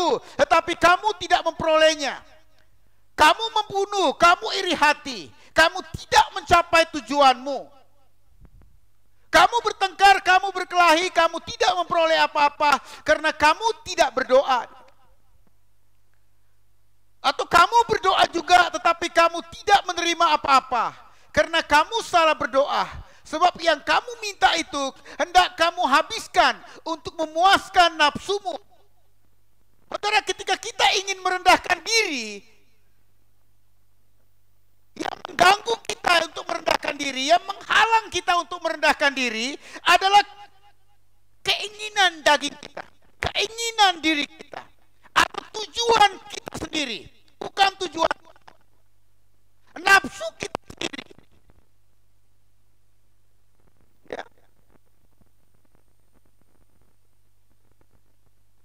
itu, tetapi kamu tidak memperolehnya. Kamu membunuh, kamu iri hati, kamu tidak mencapai tujuanmu. Kamu bertengkar, kamu berkelahi, kamu tidak memperoleh apa-apa karena kamu tidak berdoa. Atau kamu berdoa juga tetapi kamu tidak menerima apa-apa karena kamu salah berdoa. Sebab yang kamu minta itu hendak kamu habiskan untuk memuaskan nafsumu. Saudara, ketika kita ingin merendahkan diri, yang mengganggu kita untuk merendahkan diri, yang menghalang kita untuk merendahkan diri adalah keinginan daging kita, keinginan diri kita, atau tujuan kita sendiri, bukan tujuan nafsu kita sendiri. Ya.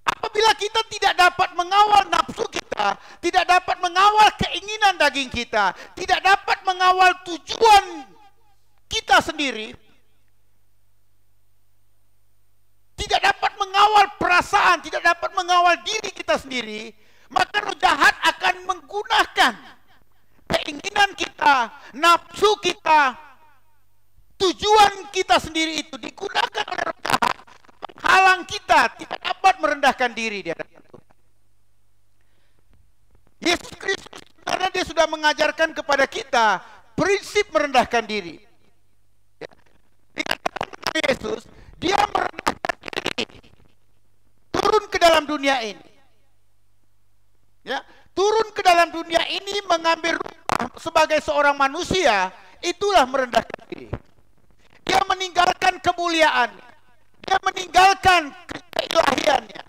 Apabila kita tidak dapat mengawal nafsu kita, tidak dapat mengawal keinginan daging kita, tidak dapat mengawal tujuan kita sendiri, tidak dapat mengawal perasaan, tidak dapat mengawal diri kita sendiri, maka roh jahat akan menggunakan keinginan kita, nafsu kita, tujuan kita sendiri itu digunakan oleh roh jahat, menghalang kita tidak dapat merendahkan diri di hadapan Tuhan. Yesus Kristus karena dia sudah mengajarkan kepada kita prinsip merendahkan diri. Ya. Dikatakan oleh Yesus, dia merendahkan diri, turun ke dalam dunia ini. Ya, turun ke dalam dunia ini mengambil rupa sebagai seorang manusia, itulah merendahkan diri. Dia meninggalkan kemuliaan, dia meninggalkan keilahiannya.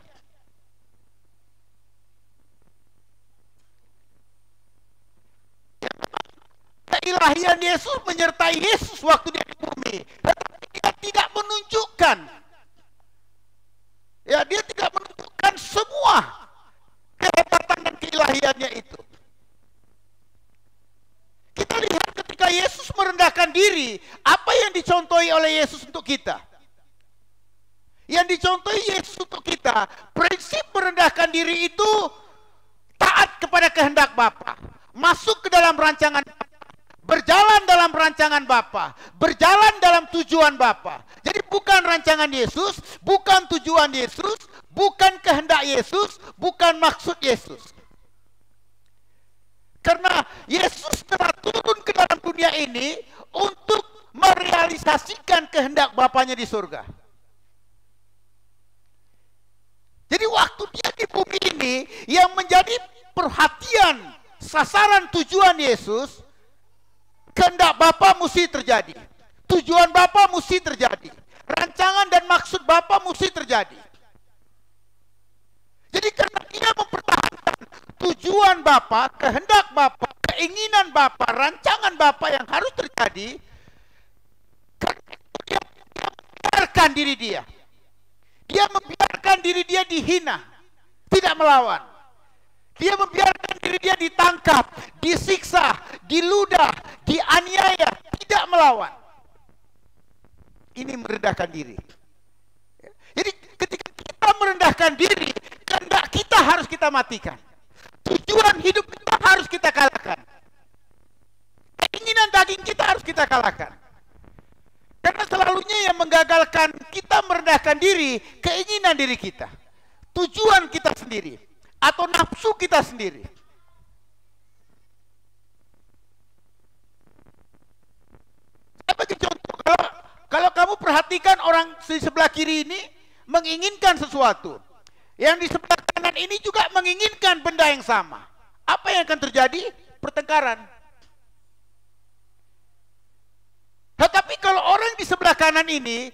Keilahian Yesus menyertai Yesus waktu dia di bumi, tetapi dia tidak menunjukkan, ya, dia tidak menunjukkan semua kehebatan dan keilahiannya itu. Kita lihat ketika Yesus merendahkan diri, apa yang dicontohi oleh Yesus untuk kita? Yang dicontohi Yesus untuk kita, prinsip merendahkan diri itu taat kepada kehendak Bapa, masuk ke dalam rancangan Bapa, berjalan dalam rancangan Bapa, berjalan dalam tujuan Bapa. Jadi bukan rancangan Yesus, bukan tujuan Yesus, bukan kehendak Yesus, bukan maksud Yesus. Karena Yesus telah turun ke dalam dunia ini untuk merealisasikan kehendak Bapanya di surga. Jadi waktu dia di bumi ini, yang menjadi perhatian, sasaran tujuan Yesus, kehendak Bapa mesti terjadi, tujuan Bapa mesti terjadi, rancangan dan maksud Bapa mesti terjadi. Jadi karena dia mempertahankan tujuan Bapa, kehendak Bapa, keinginan Bapa, rancangan Bapa yang harus terjadi, dia membiarkan diri dia. Dia membiarkan diri dia dihina, tidak melawan. Dia membiarkan diri dia ditangkap, disiksa, diludah, dianiaya, tidak melawan. Ini merendahkan diri. Jadi ketika kita merendahkan diri, kehendak kita harus kita matikan. Tujuan hidup kita harus kita kalahkan. Keinginan daging kita harus kita kalahkan. Karena selalunya yang menggagalkan kita merendahkan diri, keinginan diri kita, tujuan kita sendiri, atau nafsu kita sendiri. Saya bagi contoh, kalau kamu perhatikan orang di sebelah kiri ini menginginkan sesuatu, yang di sebelah kanan ini juga menginginkan benda yang sama. Apa yang akan terjadi? Pertengkaran. Tetapi kalau orang di sebelah kanan ini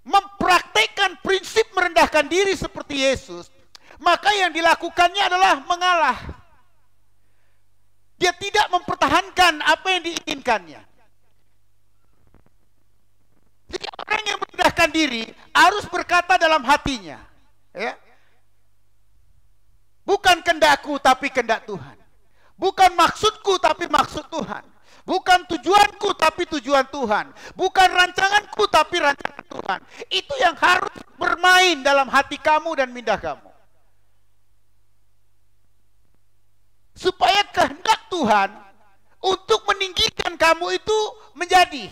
mempraktekkan prinsip merendahkan diri seperti Yesus, maka yang dilakukannya adalah mengalah. Dia tidak mempertahankan apa yang diinginkannya. Jadi orang yang merendahkan diri harus berkata dalam hatinya, ya, bukan kehendakku tapi kehendak Tuhan, bukan maksudku tapi maksud Tuhan. Bukan tujuanku tapi tujuan Tuhan. Bukan rancanganku tapi rancangan Tuhan. Itu yang harus bermain dalam hati kamu dan minda kamu. supaya kehendak Tuhan untuk meninggikan kamu itu menjadi.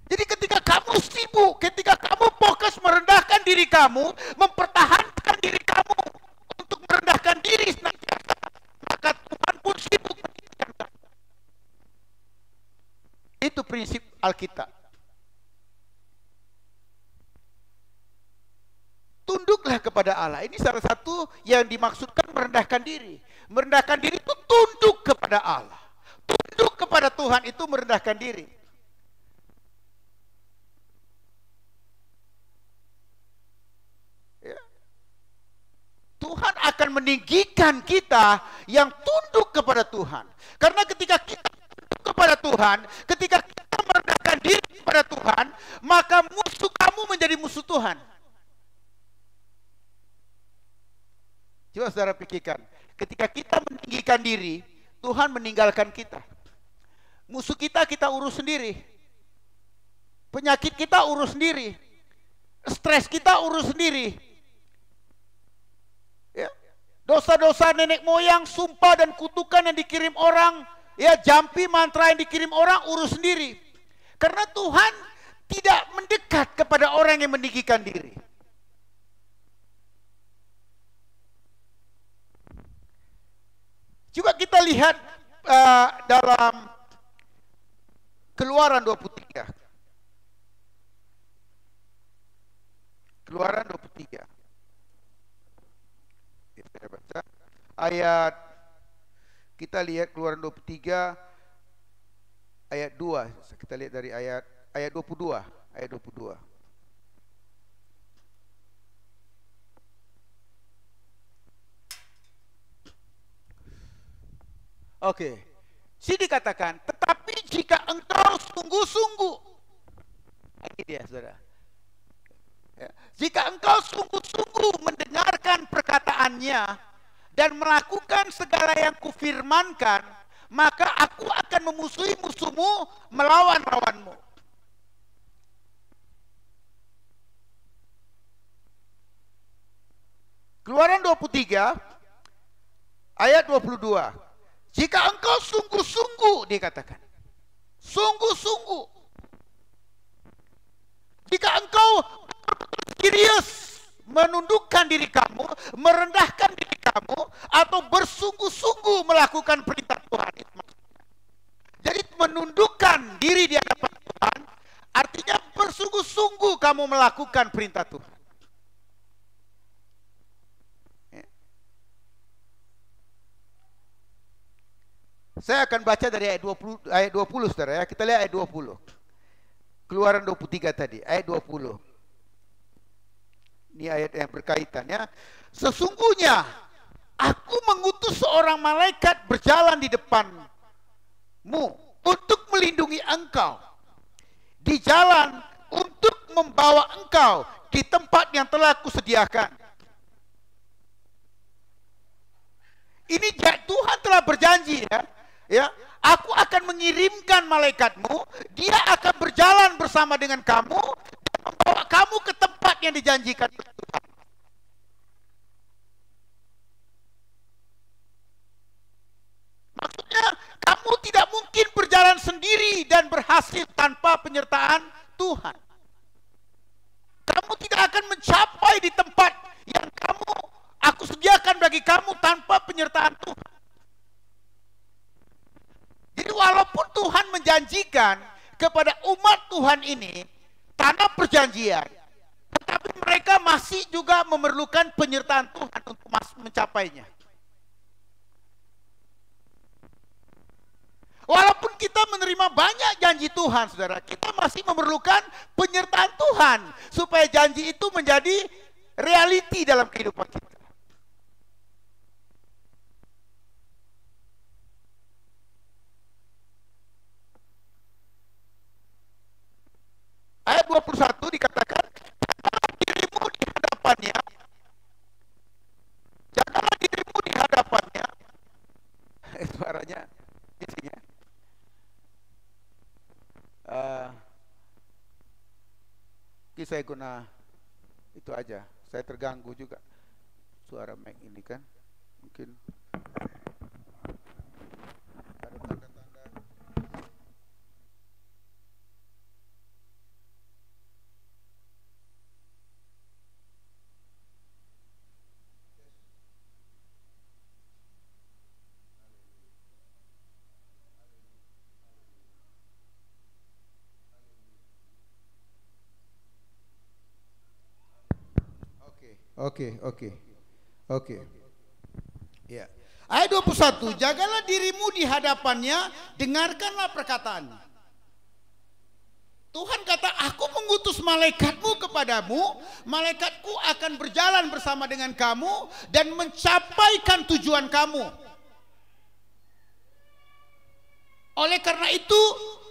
Jadi ketika kamu sibuk, ketika kamu fokus merendahkan diri kamu, mempertahankan diri kamu untuk merendahkan diri senantiasa, maka Tuhan pun sibuk meninggikan kamu. Itu prinsip Alkitab. Tunduklah kepada Allah. Ini salah satu yang dimaksudkan merendahkan diri. Merendahkan diri itu tunduk kepada Allah. Tunduk kepada Tuhan itu merendahkan diri. Ya. Tuhan akan meninggikan kita yang tunduk kepada Tuhan. Karena ketika kita tunduk kepada Tuhan, ketika kita merendahkan diri kepada Tuhan, maka musuh kamu menjadi musuh Tuhan. Coba saudara pikirkan, ketika kita meninggikan diri, Tuhan meninggalkan kita. Musuh kita urus sendiri. Penyakit kita urus sendiri. Stres kita urus sendiri. Ya. Dosa-dosa nenek moyang, sumpah dan kutukan yang dikirim orang, ya, jampi mantra yang dikirim orang urus sendiri. Karena Tuhan tidak mendekat kepada orang yang meninggikan diri. Coba kita lihat dalam Keluaran 23. Keluaran 23. Kita baca ayat, kita lihat Keluaran 23 ayat 2. Kita lihat dari ayat 22, ayat 22. Oke, sini dikatakan, tetapi jika engkau sungguh-sungguh, ini dia saudara, ya, jika engkau sungguh-sungguh mendengarkan perkataannya dan melakukan segala yang kufirmankan, maka aku akan memusuhi musuhmu melawan lawanmu. Keluaran 23 ayat 22. Jika engkau sungguh-sungguh, dikatakan, sungguh-sungguh, jika engkau serius menundukkan diri kamu, merendahkan diri kamu, atau bersungguh-sungguh melakukan perintah Tuhan. Jadi menundukkan diri di hadapan Tuhan artinya bersungguh-sungguh kamu melakukan perintah Tuhan. Saya akan baca dari ayat 20 saudara ya. Kita lihat ayat 20. Keluaran 23 tadi, ayat 20. Ini ayat yang berkaitan ya. Sesungguhnya aku mengutus seorang malaikat berjalan di depanmu untuk melindungi engkau di jalan, untuk membawa engkau di tempat yang telah kusediakan. Ini Tuhan telah berjanji ya. Ya, aku akan mengirimkan malaikatmu, dia akan berjalan bersama dengan kamu dan membawa kamu ke tempat yang dijanjikan Tuhan. Maksudnya, kamu tidak mungkin berjalan sendiri dan berhasil tanpa penyertaan Tuhan. Kamu tidak akan mencapai di tempat yang aku sediakan bagi kamu tanpa penyertaan Tuhan. Jadi walaupun Tuhan menjanjikan kepada umat Tuhan ini tanah perjanjian, tetapi mereka masih juga memerlukan penyertaan Tuhan untuk mencapainya. Walaupun kita menerima banyak janji Tuhan, saudara, kita masih memerlukan penyertaan Tuhan supaya janji itu menjadi realiti dalam kehidupan kita. Ayat 21 dikatakan, jagalah dirimu di hadapannya. Jagalah dirimu di hadapannya. Suaranya bising ya. Saya guna itu aja. Saya terganggu juga. suara mic ini kan mungkin ada tanda-tanda. Oke. Ya. Ayat 21, jagalah dirimu di hadapannya, dengarkanlah perkataannya. Tuhan kata, aku mengutus malaikatmu kepadamu, malaikatku akan berjalan bersama dengan kamu dan mencapaikan tujuan kamu. Oleh karena itu,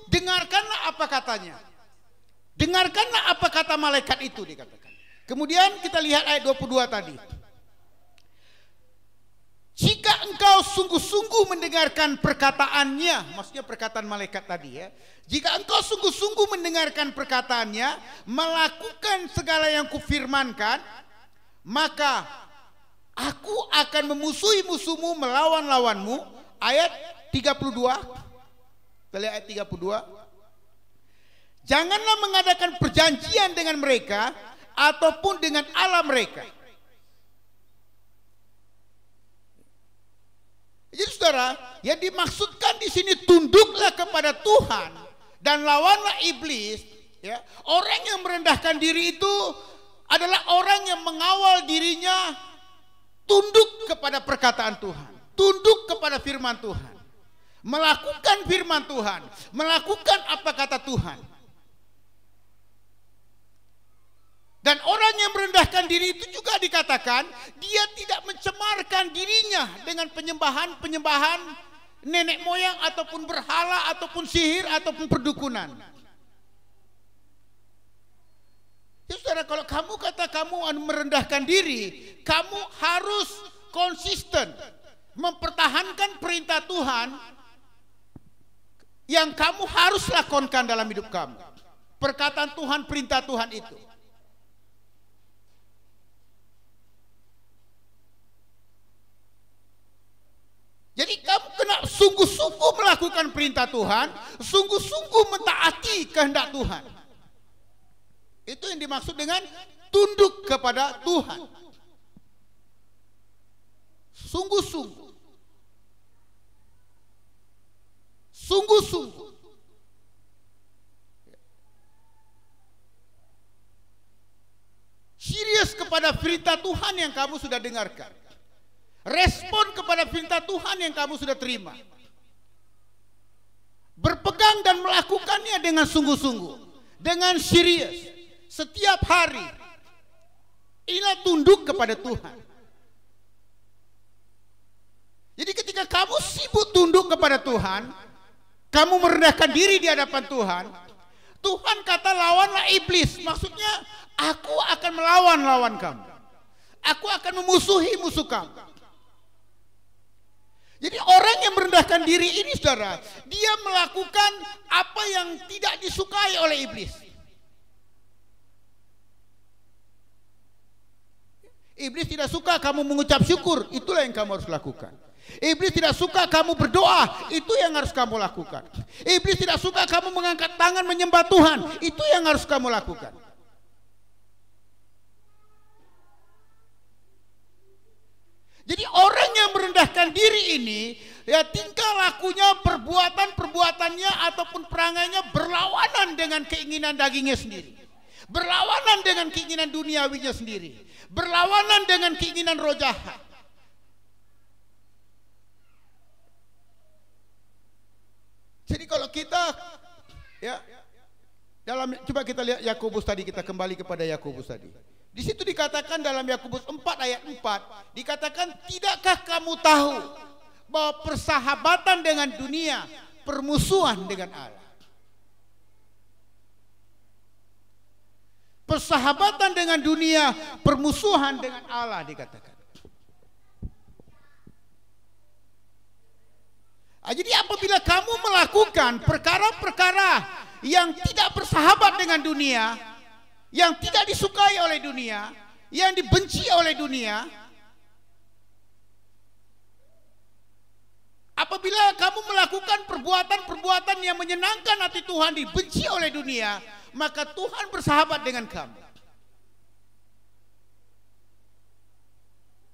dengarkanlah apa katanya. Dengarkanlah apa kata malaikat itu, dikatakan. Kemudian kita lihat ayat 22 tadi. Jika engkau sungguh-sungguh mendengarkan perkataannya, maksudnya perkataan malaikat tadi ya. Jika engkau sungguh-sungguh mendengarkan perkataannya, melakukan segala yang kufirmankan, maka aku akan memusuhi musuhmu, melawan lawanmu. Ayat 32. Kita lihat ayat 32. Janganlah mengadakan perjanjian dengan mereka ataupun dengan Allah mereka. Jadi saudara, yang dimaksudkan di sini tunduklah kepada Tuhan dan lawanlah iblis. Ya, orang yang merendahkan diri itu adalah orang yang mengawal dirinya tunduk kepada perkataan Tuhan, tunduk kepada firman Tuhan, melakukan firman Tuhan, melakukan apa kata Tuhan. Dan orang yang merendahkan diri itu juga dikatakan dia tidak mencemarkan dirinya dengan penyembahan nenek moyang ataupun berhala ataupun sihir ataupun perdukunan. Ya saudara, kalau kamu kata kamu merendahkan diri, kamu harus konsisten mempertahankan perintah Tuhan yang kamu harus lakukan dalam hidup kamu. Perkataan Tuhan, perintah Tuhan itu. Jadi kamu kena sungguh-sungguh melakukan perintah Tuhan, sungguh-sungguh mentaati kehendak Tuhan. Itu yang dimaksud dengan tunduk kepada Tuhan. Sungguh-sungguh. Sungguh-sungguh. Serius kepada perintah Tuhan yang kamu sudah dengarkan. Respon kepada perintah Tuhan yang kamu sudah terima. Berpegang dan melakukannya dengan sungguh-sungguh, dengan serius, setiap hari. Inilah tunduk kepada Tuhan. Jadi ketika kamu sibuk tunduk kepada Tuhan, kamu merendahkan diri di hadapan Tuhan, Tuhan kata lawanlah iblis. Maksudnya aku akan melawan lawan kamu. Aku akan memusuhi musuh kamu. Jadi orang yang merendahkan diri ini saudara, dia melakukan apa yang tidak disukai oleh iblis. Iblis tidak suka kamu mengucap syukur, itulah yang kamu harus lakukan. Iblis tidak suka kamu berdoa, itu yang harus kamu lakukan. Iblis tidak suka kamu mengangkat tangan menyembah Tuhan, itu yang harus kamu lakukan. Jadi orang yang merendahkan diri ini, ya tingkah lakunya, perbuatannya ataupun perangainya berlawanan dengan keinginan dagingnya sendiri. Berlawanan dengan keinginan duniawinya sendiri. Berlawanan dengan keinginan roh jahat. Jadi kalau kita ya coba kita lihat Yakobus tadi, kita kembali kepada Yakobus tadi. Di situ dikatakan dalam Yakobus 4 ayat 4, dikatakan tidakkah kamu tahu bahwa persahabatan dengan dunia permusuhan dengan Allah. Persahabatan dengan dunia permusuhan dengan Allah dikatakan. Jadi apabila kamu melakukan perkara-perkara yang tidak bersahabat dengan dunia, yang tidak disukai oleh dunia, yang dibenci oleh dunia, Apabila kamu melakukan perbuatan-perbuatan yang menyenangkan hati Tuhan, dibenci oleh dunia, maka Tuhan bersahabat dengan kamu.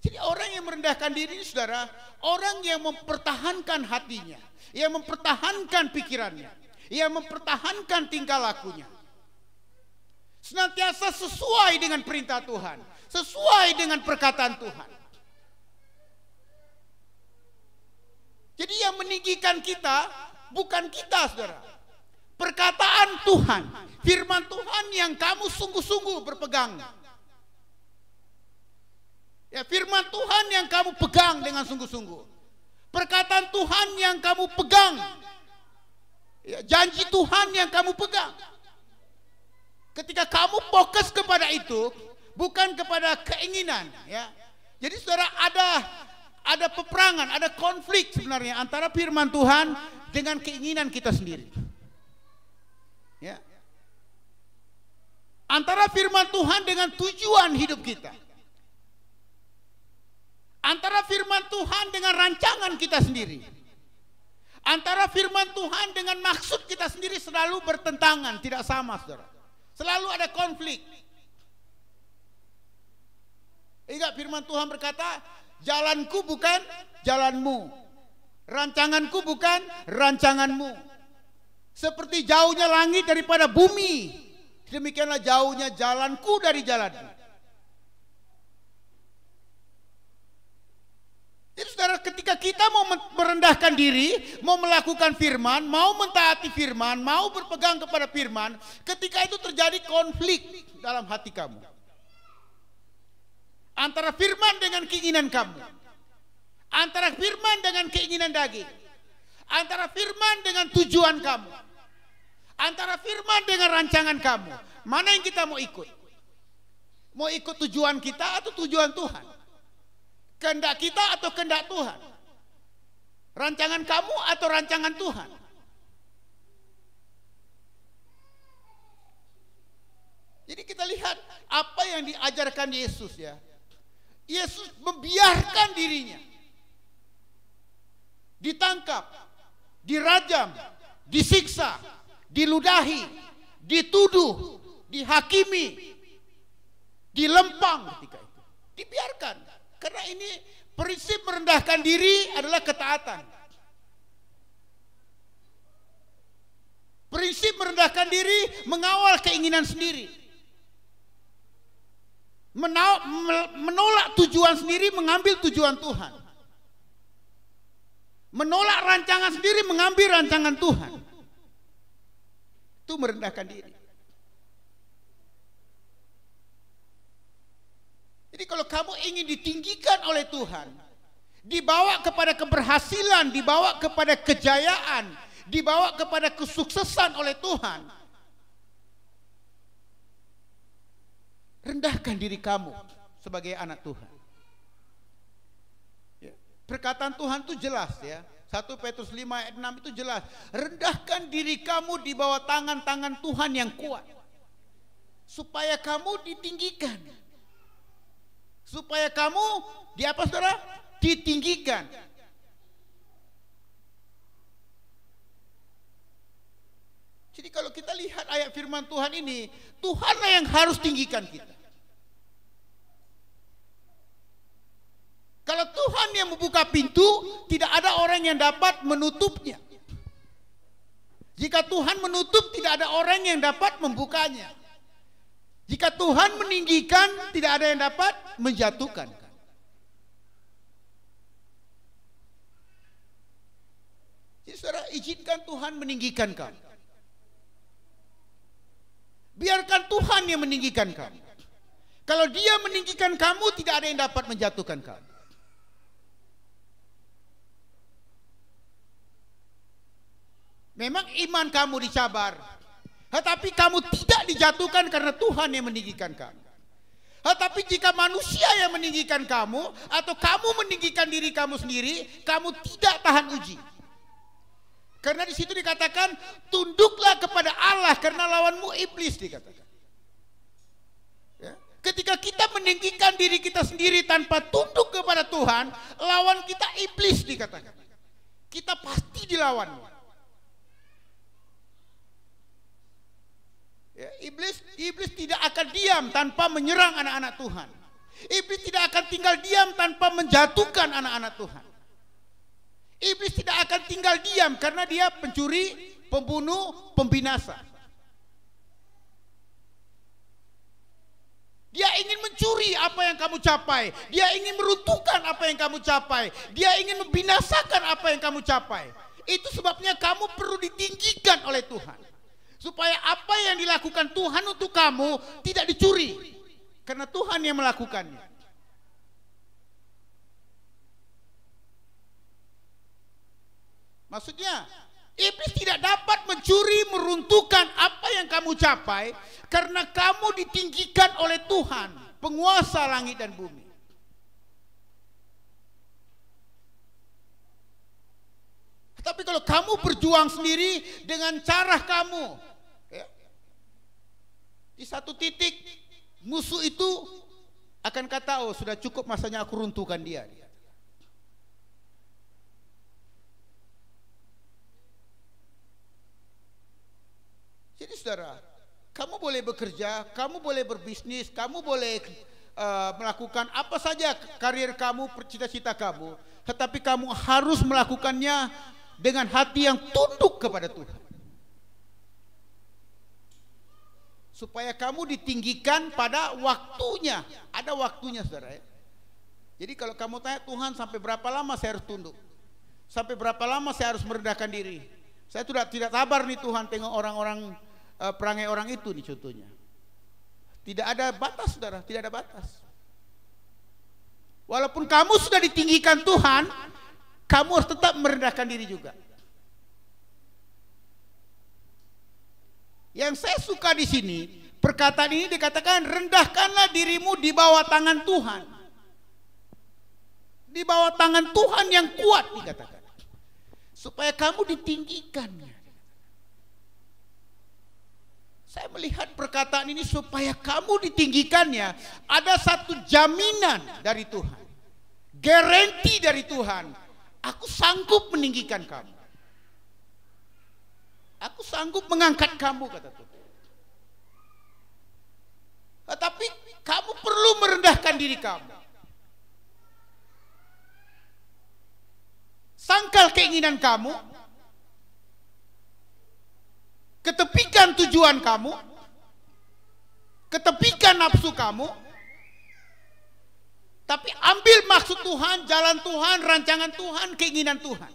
Jadi orang yang merendahkan diri, saudara, orang yang mempertahankan hatinya, yang mempertahankan pikirannya, yang mempertahankan tingkah lakunya, senantiasa sesuai dengan perintah Tuhan, sesuai dengan perkataan Tuhan. Jadi yang meninggikan kita bukan kita, saudara. Perkataan Tuhan, firman Tuhan yang kamu sungguh-sungguh berpegang. Ya, firman Tuhan yang kamu pegang dengan sungguh-sungguh. Perkataan Tuhan yang kamu pegang. Ya, janji Tuhan yang kamu pegang. Ketika kamu fokus kepada itu, bukan kepada keinginan, ya. Jadi saudara, ada peperangan, ada konflik sebenarnya antara firman Tuhan dengan keinginan kita sendiri. Ya. Antara firman Tuhan dengan tujuan hidup kita. Antara firman Tuhan dengan rancangan kita sendiri. Antara firman Tuhan dengan maksud kita sendiri selalu bertentangan, tidak sama, saudara. Selalu ada konflik. Ingat firman Tuhan berkata, jalanku bukan jalanmu, rancanganku bukan rancanganmu. Seperti jauhnya langit daripada bumi, demikianlah jauhnya jalanku dari jalanmu. Jadi saudara, ketika kita mau merendahkan diri, mau melakukan firman, mau mentaati firman, mau berpegang kepada firman, ketika itu terjadi konflik dalam hati kamu. Antara firman dengan keinginan kamu, antara firman dengan keinginan daging, antara firman dengan tujuan kamu, antara firman dengan rancangan kamu. Mana yang kita mau ikut? Mau ikut tujuan kita atau tujuan Tuhan? Kehendak kita atau kehendak Tuhan? Rancangan kamu atau rancangan Tuhan? Jadi kita lihat apa yang diajarkan Yesus, ya. Yesus membiarkan dirinya ditangkap, dirajam, disiksa, diludahi, dituduh, dihakimi, dilempang ketika itu. Dibiarkan. Karena ini prinsip merendahkan diri adalah ketaatan. Prinsip merendahkan diri mengawal keinginan sendiri. Menolak tujuan sendiri, mengambil tujuan Tuhan. Menolak rancangan sendiri, mengambil rancangan Tuhan. Itu merendahkan diri. Jadi kalau kamu ingin ditinggikan oleh Tuhan, dibawa kepada keberhasilan, dibawa kepada kejayaan, dibawa kepada kesuksesan oleh Tuhan, rendahkan diri kamu sebagai anak Tuhan. Ya. Perkataan Tuhan itu jelas, ya. 1 Petrus 5 ayat 6 itu jelas. Rendahkan diri kamu di bawah tangan-tangan Tuhan yang kuat, supaya kamu ditinggikan. Supaya kamu di apa, saudara? Ditinggikan. Jadi kalau kita lihat ayat firman Tuhan ini, Tuhanlah yang harus tinggikan kita. Kalau Tuhan yang membuka pintu, tidak ada orang yang dapat menutupnya. Jika Tuhan menutup, tidak ada orang yang dapat membukanya. Jika Tuhan meninggikan, tidak ada yang dapat menjatuhkan. Jadi saudara, izinkan Tuhan meninggikan kamu. Biarkan Tuhan yang meninggikan kamu. Kalau Dia meninggikan kamu, tidak ada yang dapat menjatuhkan kamu. Memang iman kamu dicabar, tetapi kamu tidak dijatuhkan karena Tuhan yang meninggikan kamu. Tetapi jika manusia yang meninggikan kamu, atau kamu meninggikan diri kamu sendiri, kamu tidak tahan uji. Karena di situ dikatakan, tunduklah kepada Allah karena lawanmu iblis, dikatakan. Ya. Ketika kita meninggikan diri kita sendiri tanpa tunduk kepada Tuhan, lawan kita iblis, dikatakan. Kita lawanmu. Ya, iblis tidak akan diam tanpa menyerang anak-anak Tuhan. Iblis tidak akan tinggal diam tanpa menjatuhkan anak-anak Tuhan. Iblis tidak akan tinggal diam karena dia pencuri, pembunuh, pembinasa. Dia ingin mencuri apa yang kamu capai. Dia ingin meruntuhkan apa yang kamu capai. Dia ingin membinasakan apa yang kamu capai. Itu sebabnya kamu perlu ditinggikan oleh Tuhan. Supaya apa yang dilakukan Tuhan untuk kamu tidak dicuri. Karena Tuhan yang melakukannya. Maksudnya, iblis tidak dapat mencuri, meruntuhkan apa yang kamu capai karena kamu ditinggikan oleh Tuhan, penguasa langit dan bumi. Tapi kalau kamu berjuang sendiri dengan cara kamu, ya, di satu titik musuh itu akan kata, oh sudah cukup masanya aku runtuhkan dia. Jadi saudara, kamu boleh bekerja, kamu boleh berbisnis, kamu boleh melakukan apa saja karir kamu, cita-cita kamu, tetapi kamu harus melakukannya dengan hati yang tunduk kepada Tuhan. Supaya kamu ditinggikan pada waktunya. Ada waktunya saudara ya. Jadi kalau kamu tanya Tuhan sampai berapa lama saya harus tunduk? Sampai berapa lama saya harus merendahkan diri? Saya tidak sabar nih Tuhan tengok orang-orang perangai orang itu nih contohnya. Tidak ada batas saudara, tidak ada batas. Walaupun kamu sudah ditinggikan Tuhan, kamu harus tetap merendahkan diri juga. Yang saya suka di sini, perkataan ini dikatakan rendahkanlah dirimu di bawah tangan Tuhan. Di bawah tangan Tuhan yang kuat dikatakan. Supaya kamu ditinggikannya. Saya melihat perkataan ini supaya kamu ditinggikannya. Ada satu jaminan dari Tuhan. Garansi dari Tuhan. Aku sanggup meninggikan kamu. Aku sanggup mengangkat kamu, kata Tuhan. Tetapi kamu perlu merendahkan diri kamu. Sangkal keinginan kamu. Ketepikan tujuan kamu, ketepikan nafsu kamu, tapi ambil maksud Tuhan, jalan Tuhan, rancangan Tuhan, keinginan Tuhan.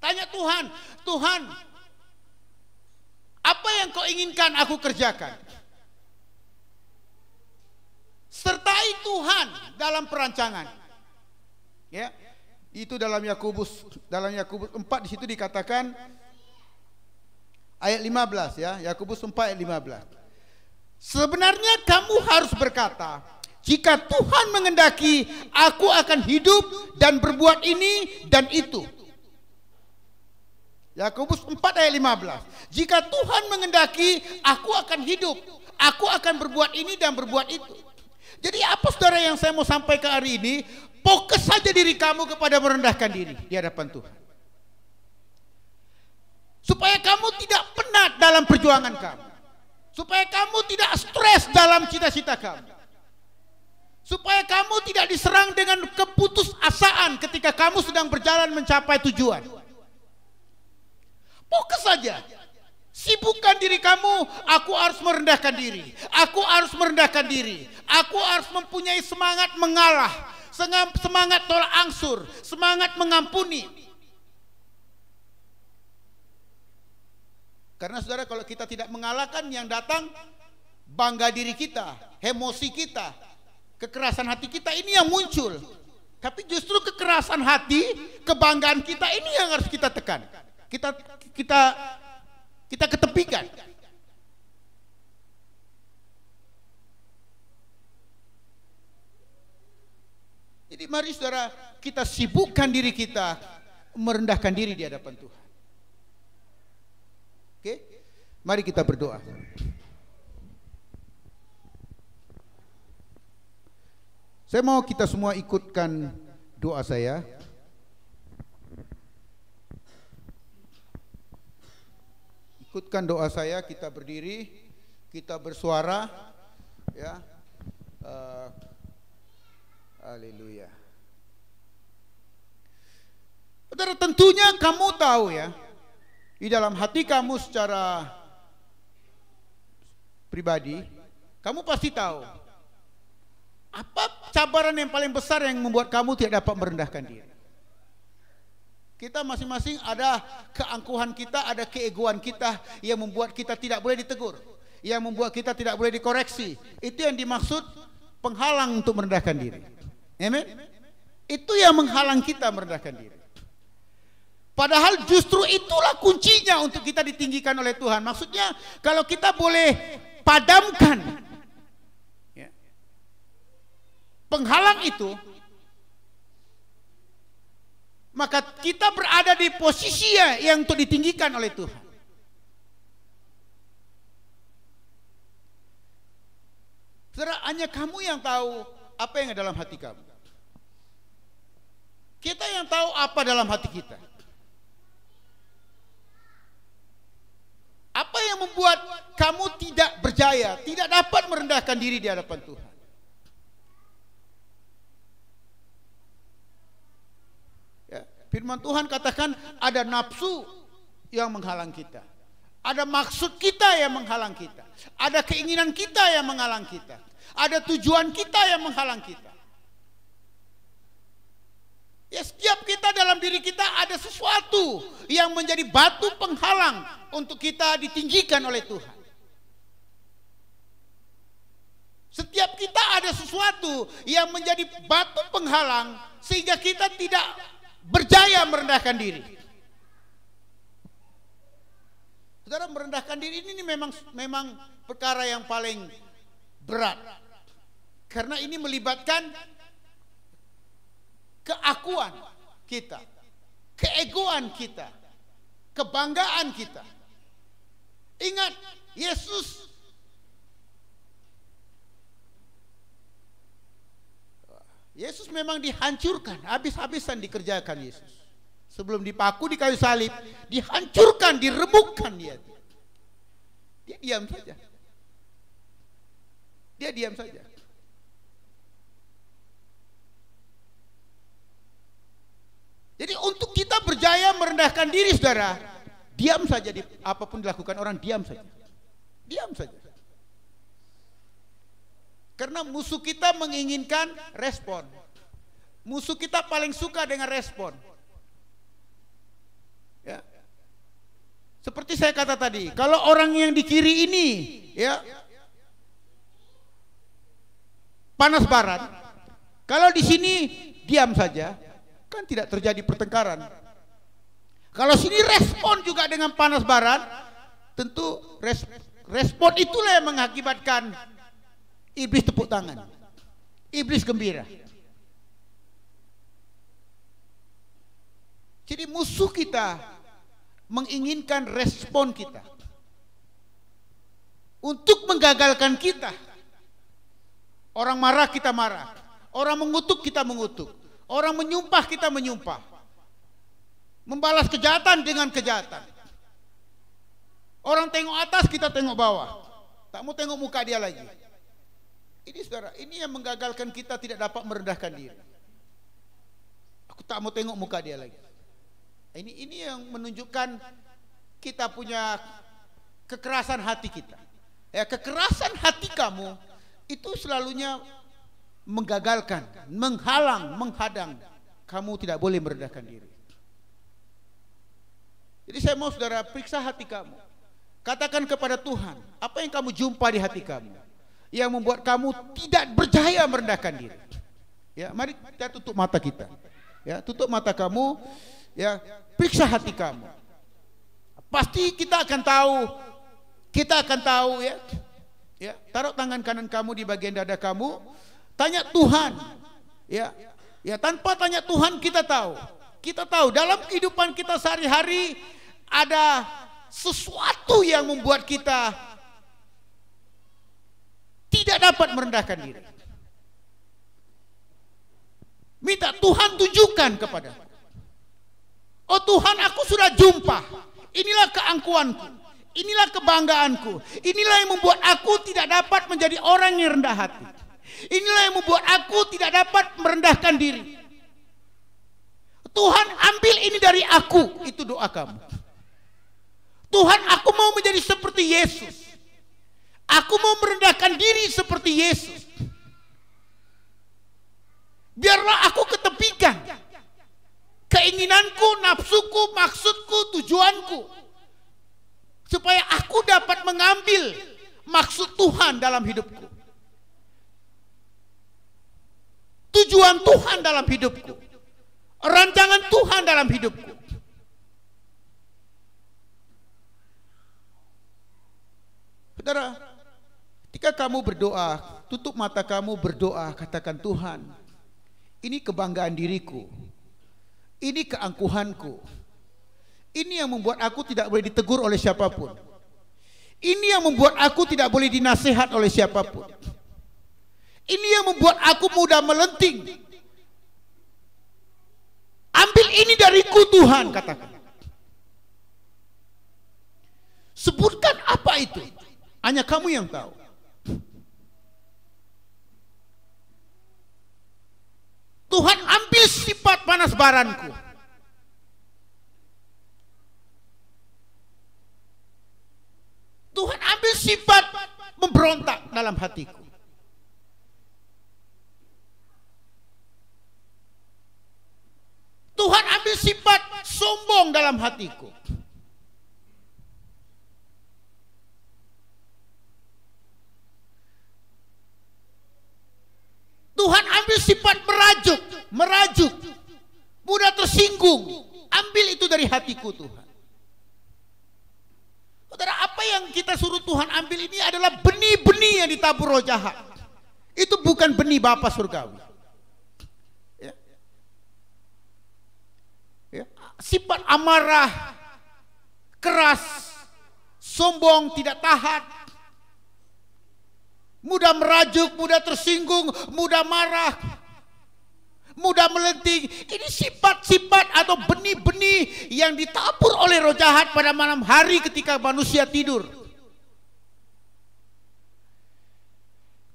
Tanya Tuhan, Tuhan, apa yang kau inginkan aku kerjakan? Sertai Tuhan dalam perancangan. Ya, itu dalam Yakobus 4 di situ dikatakan. Ayat 15 ya, Yakobus 4 ayat 15. Sebenarnya kamu harus berkata, jika Tuhan mengendaki, aku akan hidup dan berbuat ini dan itu. Yakobus 4 ayat 15. Jika Tuhan mengendaki, aku akan hidup, aku akan berbuat ini dan berbuat itu. Jadi apa saudara yang saya mau sampaikan hari ini? Fokus saja diri kamu kepada merendahkan diri di hadapan Tuhan. Supaya kamu tidak penat dalam perjuangan kamu. Supaya kamu tidak stres dalam cita-cita kamu. Supaya kamu tidak diserang dengan keputusasaan ketika kamu sedang berjalan mencapai tujuan. Fokus saja. Sibukkan diri kamu, aku harus merendahkan diri. Aku harus merendahkan diri. Aku harus mempunyai semangat mengalah. Semangat tolak angsur. Semangat mengampuni. Karena saudara kalau kita tidak mengalahkan yang datang bangga diri kita, emosi kita, kekerasan hati kita ini yang muncul. Tapi justru kekerasan hati, kebanggaan kita ini yang harus kita tekan. Kita ketepikan. Jadi mari saudara kita sibukkan diri kita merendahkan diri di hadapan Tuhan. Oke, mari kita berdoa. Saya mau kita semua ikutkan doa saya. Ikutkan doa saya, kita berdiri, kita bersuara, ya. Haleluya. Saudara, tentunya kamu tahu ya, di dalam hati kamu secara pribadi, kamu pasti tahu apa cabaran yang paling besar yang membuat kamu tidak dapat merendahkan diri. Kita masing-masing ada keangkuhan kita, ada keegoan kita yang membuat kita tidak boleh ditegur, yang membuat kita tidak boleh dikoreksi. Itu yang dimaksud penghalang untuk merendahkan diri. Amen. Itu yang menghalang kita merendahkan diri. Padahal justru itulah kuncinya untuk kita ditinggikan oleh Tuhan. Maksudnya kalau kita boleh padamkan penghalang itu, maka kita berada di posisi yang untuk ditinggikan oleh Tuhan. Saudara, hanya kamu yang tahu apa yang ada dalam hati kamu. Kita yang tahu apa dalam hati kita. Apa yang membuat kamu tidak berjaya, tidak dapat merendahkan diri di hadapan Tuhan? Firman Tuhan katakan ada nafsu yang menghalang kita. Ada maksud kita yang menghalang kita. Ada keinginan kita yang menghalang kita. Ada tujuan kita yang menghalang kita. Ya, setiap kita dalam diri kita ada sesuatu yang menjadi batu penghalang untuk kita ditinggikan oleh Tuhan. Setiap kita ada sesuatu yang menjadi batu penghalang sehingga kita tidak berjaya merendahkan diri. Saudara, merendahkan diri ini memang perkara yang paling berat. Karena ini melibatkan keakuan kita, keegoan kita, kebanggaan kita. Ingat, Yesus memang dihancurkan, habis-habisan dikerjakan Yesus. Sebelum dipaku di kayu salib, dihancurkan, diremukkan dia. Dia diam saja. Dia diam saja. Jadi untuk kita berjaya merendahkan diri, saudara, diam saja. Apapun dilakukan orang, diam saja. Diam saja. Karena musuh kita menginginkan respon. Musuh kita paling suka dengan respon. Ya. Seperti saya kata tadi, kalau orang yang di kiri ini, ya, panas barat, kalau di sini diam saja, kan tidak terjadi pertengkaran. Kalau sini respon juga dengan panas barat, tentu respon itulah yang mengakibatkan iblis tepuk tangan, iblis gembira. Jadi musuh kita menginginkan respon kita untuk menggagalkan kita. Orang marah kita marah, orang mengutuk kita mengutuk, orang menyumpah kita menyumpah, membalas kejahatan dengan kejahatan. Orang tengok atas, kita tengok bawah, tak mau tengok muka dia lagi. Ini saudara, ini yang menggagalkan kita tidak dapat merendahkan diri. Aku tak mau tengok muka dia lagi. Ini yang menunjukkan kita punya kekerasan hati kita. Ya, kekerasan hati kamu itu selalunya menggagalkan, menghalang, menghadang. Kamu tidak boleh merendahkan diri. Jadi saya mau saudara periksa hati kamu. Katakan kepada Tuhan, apa yang kamu jumpa di hati kamu yang membuat kamu tidak berjaya merendahkan diri. Ya, mari kita tutup mata kita. Ya, tutup mata kamu, ya, periksa hati kamu. Pasti kita akan tahu ya. Ya, taruh tangan kanan kamu di bagian dada kamu, tanya Tuhan. Ya. Ya, tanpa tanya Tuhan kita tahu. Kita tahu dalam kehidupan kita sehari-hari ada sesuatu yang membuat kita tidak dapat merendahkan diri. Minta Tuhan tunjukkan kepada. Oh Tuhan, aku sudah jumpa. Inilah keangkuhanku. Inilah kebanggaanku. Inilah yang membuat aku tidak dapat menjadi orang yang rendah hati. Inilah yang membuat aku tidak dapat merendahkan diri. Tuhan, ambil ini dari aku. Itu doa kamu. Tuhan, aku mau menjadi seperti Yesus. Aku mau merendahkan diri seperti Yesus. Biarlah aku ketepikan keinginanku, nafsuku, maksudku, tujuanku, supaya aku dapat mengambil maksud Tuhan dalam hidupku, tujuan Tuhan dalam hidupku, rancangan Tuhan dalam hidupku. Saudara, ketika kamu berdoa, tutup mata kamu berdoa, katakan, Tuhan, ini kebanggaan diriku, ini keangkuhanku, ini yang membuat aku tidak boleh ditegur oleh siapapun, ini yang membuat aku tidak boleh dinasihat oleh siapapun, ini yang membuat aku mudah melenting. Ambil ini dariku Tuhan, katakan. Sebutkan apa itu, hanya kamu yang tahu. Tuhan, ambil sifat panas baranku. Tuhan, ambil sifat memberontak dalam hatiku. Tuhan, ambil sifat sombong dalam hatiku. Tuhan, ambil sifat merajuk, mudah tersinggung. Ambil itu dari hatiku, Tuhan. Saudara, apa yang kita suruh Tuhan ambil ini adalah benih-benih yang ditabur roh jahat. Itu bukan benih Bapa surgawi. Ya. Ya. Sifat amarah, keras, sombong, tidak tahan, mudah merajuk, mudah tersinggung, mudah marah, mudah melenting. Ini sifat-sifat atau benih-benih yang ditabur oleh roh jahat pada malam hari ketika manusia tidur.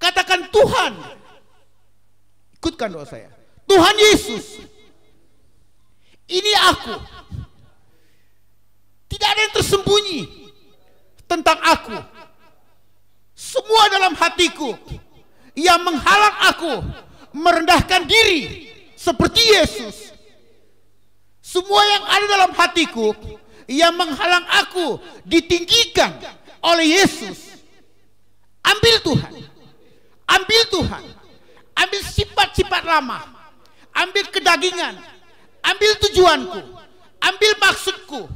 Katakan, Tuhan, ikutkan doa saya. Tuhan Yesus, ini aku. Tidak ada yang tersembunyi tentang aku. Semua dalam hatiku yang menghalang aku merendahkan diri seperti Yesus. Semua yang ada dalam hatiku yang menghalang aku ditinggikan oleh Yesus. Ambil Tuhan. Ambil Tuhan. Ambil sifat-sifat lama. Ambil kedagingan. Ambil tujuanku. Ambil maksudku.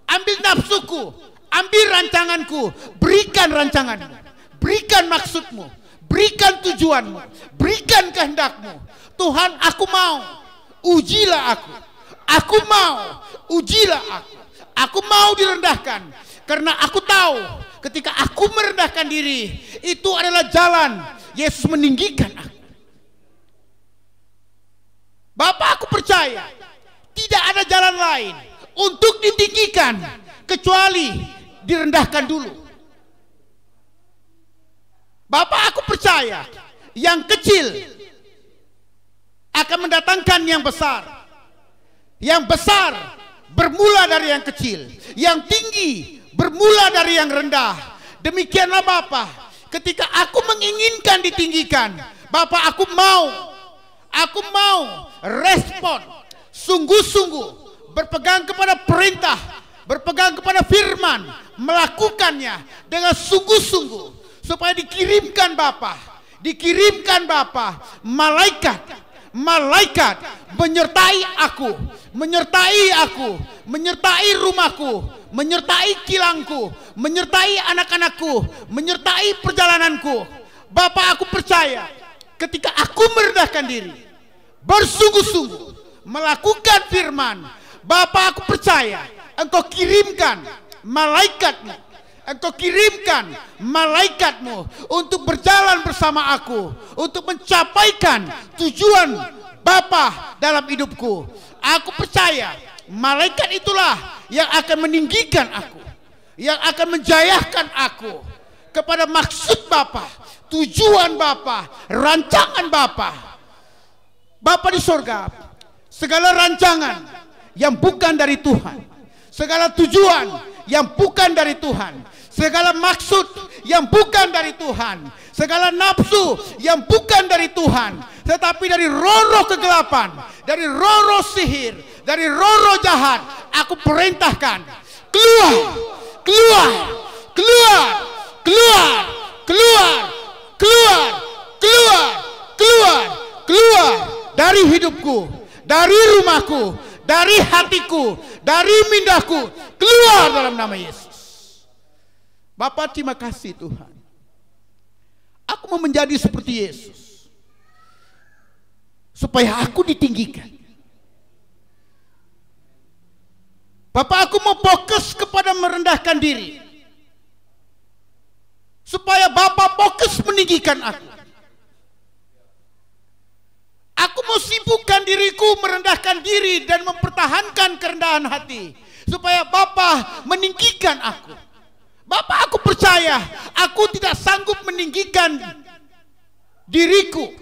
Ambil nafsuku. Ambil rancanganku. Berikan rancanganmu. Berikan maksudmu, berikan tujuanmu, berikan kehendakmu. Tuhan, aku mau, ujilah aku. Aku mau, ujilah aku. Aku mau direndahkan, karena aku tahu ketika aku merendahkan diri, itu adalah jalan Yesus meninggikan aku. Bapak, aku percaya tidak ada jalan lain untuk ditinggikan kecuali direndahkan dulu. Bapak, aku percaya yang kecil akan mendatangkan yang besar. Yang besar bermula dari yang kecil. Yang tinggi bermula dari yang rendah. Demikianlah Bapak, ketika aku menginginkan ditinggikan, Bapak, aku mau respon sungguh-sungguh, berpegang kepada perintah, berpegang kepada firman, melakukannya dengan sungguh-sungguh. Supaya dikirimkan Bapa malaikat menyertai aku, menyertai rumahku, menyertai kilangku, menyertai anak-anakku, menyertai perjalananku. Bapa, aku percaya ketika aku merendahkan diri, bersungguh-sungguh melakukan firman, Bapa, aku percaya Engkau kirimkan malaikatmu. Engkau kirimkan malaikatmu untuk berjalan bersama aku, untuk mencapaikan tujuan Bapa dalam hidupku. Aku percaya malaikat itulah yang akan meninggikan aku. yang akan menjayahkan aku kepada maksud Bapa, tujuan Bapa, rancangan Bapa. Bapa di sorga, segala rancangan yang bukan dari Tuhan, segala tujuan yang bukan dari Tuhan, segala maksud yang bukan dari Tuhan, segala nafsu yang bukan dari Tuhan, tetapi dari roh-roh kegelapan, dari roh-roh sihir, dari roh-roh jahat, aku perintahkan, keluar, keluar, keluar, keluar, keluar, keluar, keluar, keluar, keluar dari hidupku, dari rumahku, dari hatiku, dari mindahku, keluar dalam nama Yesus. Bapa, terima kasih Tuhan. Aku mau menjadi seperti Yesus, supaya aku ditinggikan. Bapak, aku mau fokus kepada merendahkan diri, supaya Bapak fokus meninggikan aku. Aku mau sibukkan diriku merendahkan diri dan mempertahankan kerendahan hati, supaya Bapak meninggikan aku. Bapak, aku percaya aku tidak sanggup meninggikan diriku,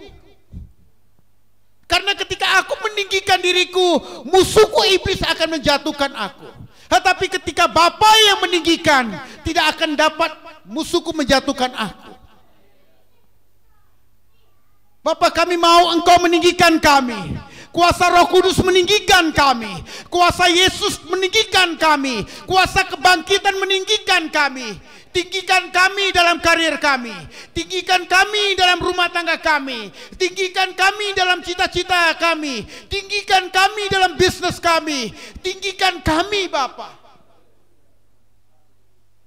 karena ketika aku meninggikan diriku, musuhku iblis akan menjatuhkan aku. Tetapi ketika Bapa yang meninggikan, tidak akan dapat musuhku menjatuhkan aku. Bapa, kami mau Engkau meninggikan kami. Kuasa Roh Kudus meninggikan kami. Kuasa Yesus meninggikan kami. Kuasa kebangkitan meninggikan kami. Tinggikan kami dalam karir kami. Tinggikan kami dalam rumah tangga kami. Tinggikan kami dalam cita-cita kami. Tinggikan kami dalam bisnis kami. Tinggikan kami, Bapa.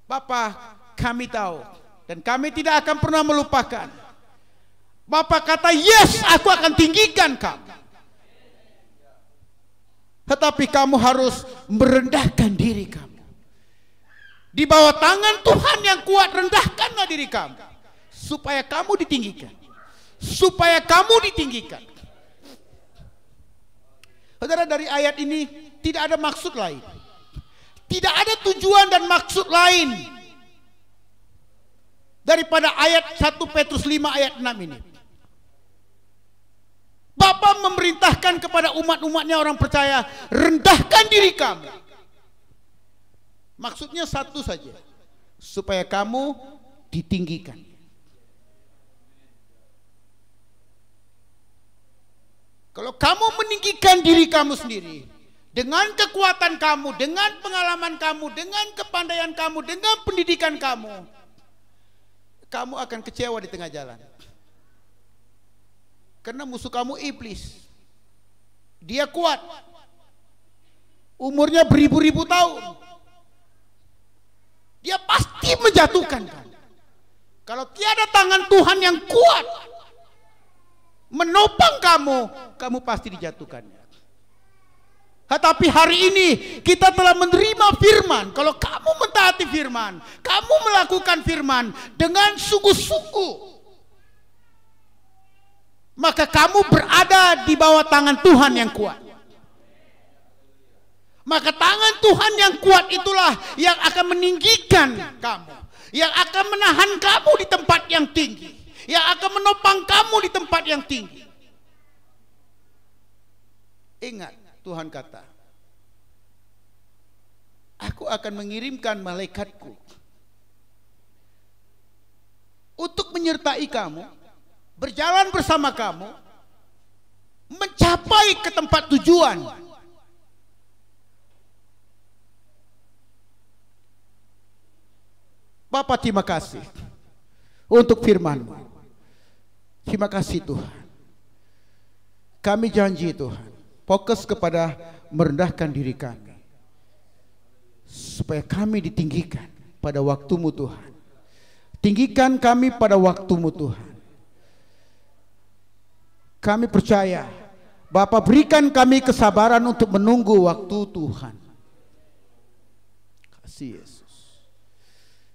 Bapa, kami tahu dan kami tidak akan pernah melupakan. Bapa kata, yes, aku akan tinggikan kamu. Tetapi kamu harus merendahkan diri kamu. Di bawah tangan Tuhan yang kuat, rendahkanlah diri kamu, supaya kamu ditinggikan. Supaya kamu ditinggikan. Saudara, dari ayat ini tidak ada maksud lain. Tidak ada tujuan dan maksud lain daripada ayat 1 Petrus 5 ayat 6 ini. Bapa memerintahkan kepada umat-umatnya orang percaya, rendahkan diri kamu. Maksudnya satu saja, supaya kamu ditinggikan. Kalau kamu meninggikan diri kamu sendiri, dengan kekuatan kamu, dengan pengalaman kamu, dengan kepandaian kamu, dengan pendidikan kamu, kamu akan kecewa di tengah jalan. Karena musuh kamu iblis. Dia kuat. Umurnya beribu-ribu tahun. Dia pasti menjatuhkan kamu. Kalau tiada tangan Tuhan yang kuat menopang kamu, kamu pasti dijatuhkannya. Tetapi hari ini kita telah menerima firman. Kalau kamu mentaati firman, kamu melakukan firman dengan sungguh-sungguh, maka kamu berada di bawah tangan Tuhan yang kuat. Maka tangan Tuhan yang kuat itulah yang akan meninggikan kamu, yang akan menahan kamu di tempat yang tinggi, yang akan menopang kamu di tempat yang tinggi. Ingat, Tuhan kata, aku akan mengirimkan malaikatku untuk menyertai kamu, berjalan bersama kamu, mencapai ke tempat tujuan. Bapa, terima kasih untuk firman-Mu. Terima kasih Tuhan. Kami janji Tuhan, fokus kepada merendahkan diri kami, supaya kami ditinggikan pada waktu-Mu Tuhan. Tinggikan kami pada waktu-Mu Tuhan. Kami percaya, Bapa, berikan kami kesabaran untuk menunggu waktu Tuhan. Kasih Yesus.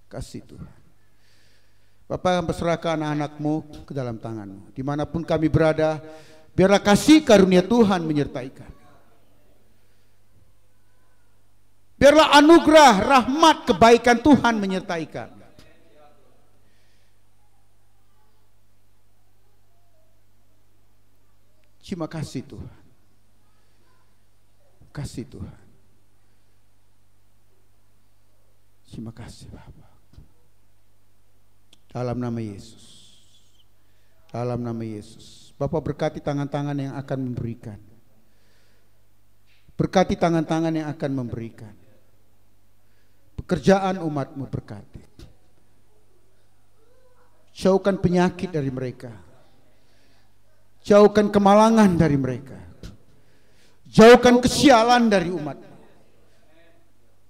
Kasih Tuhan. Bapa, berserahkan anak-anak-Mu ke dalam tangan-Mu. Dimanapun kami berada, biarlah kasih karunia Tuhan menyertai kami. Biarlah anugerah, rahmat, kebaikan Tuhan menyertai kami. Terima kasih Tuhan. Kasih Tuhan. Terima kasih Bapa. Dalam nama Yesus. Dalam nama Yesus. Bapa berkati tangan-tangan yang akan memberikan. Berkati tangan-tangan yang akan memberikan. Pekerjaan umat-Mu berkati. Jauhkan penyakit dari mereka. Jauhkan kemalangan dari mereka. Jauhkan kesialan dari umat-Mu.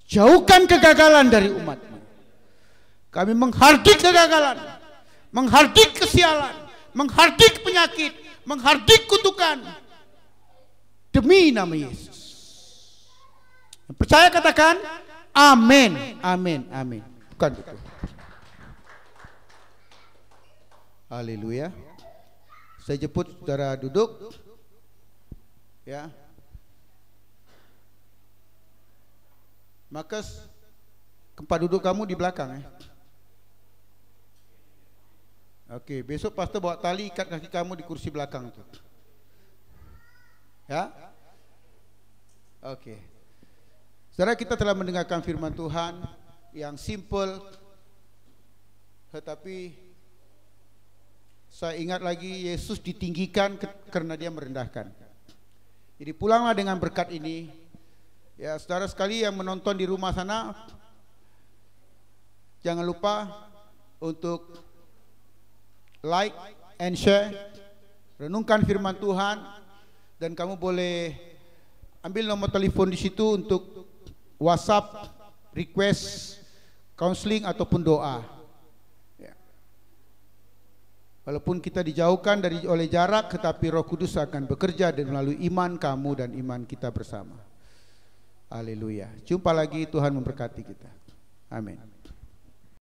Jauhkan kegagalan dari umat-Mu. Kami menghardik kegagalan, menghardik kesialan, menghardik penyakit, menghardik kutukan. Demi nama Yesus. Percaya katakan amin, amin, amin. Bukan betul. Haleluya. Saya jemput saudara duduk. Ya. Maka tempat duduk kamu di belakang ya. Oke, besok pastor bawa tali ikat kaki kamu di kursi belakang tuh. Ya. Oke. Saudara, kita telah mendengarkan firman Tuhan yang simple, tetapi saya ingat lagi Yesus ditinggikan karena dia merendahkan. Jadi pulanglah dengan berkat ini. Ya, saudara sekali yang menonton di rumah sana, jangan lupa untuk like and share, renungkan firman Tuhan, dan kamu boleh ambil nomor telepon di situ untuk WhatsApp, request, counseling ataupun doa. Ya. Walaupun kita dijauhkan oleh jarak, tetapi Roh Kudus akan bekerja dan melalui iman kamu dan iman kita bersama. Haleluya. Jumpa lagi, Tuhan memberkati kita. Amin.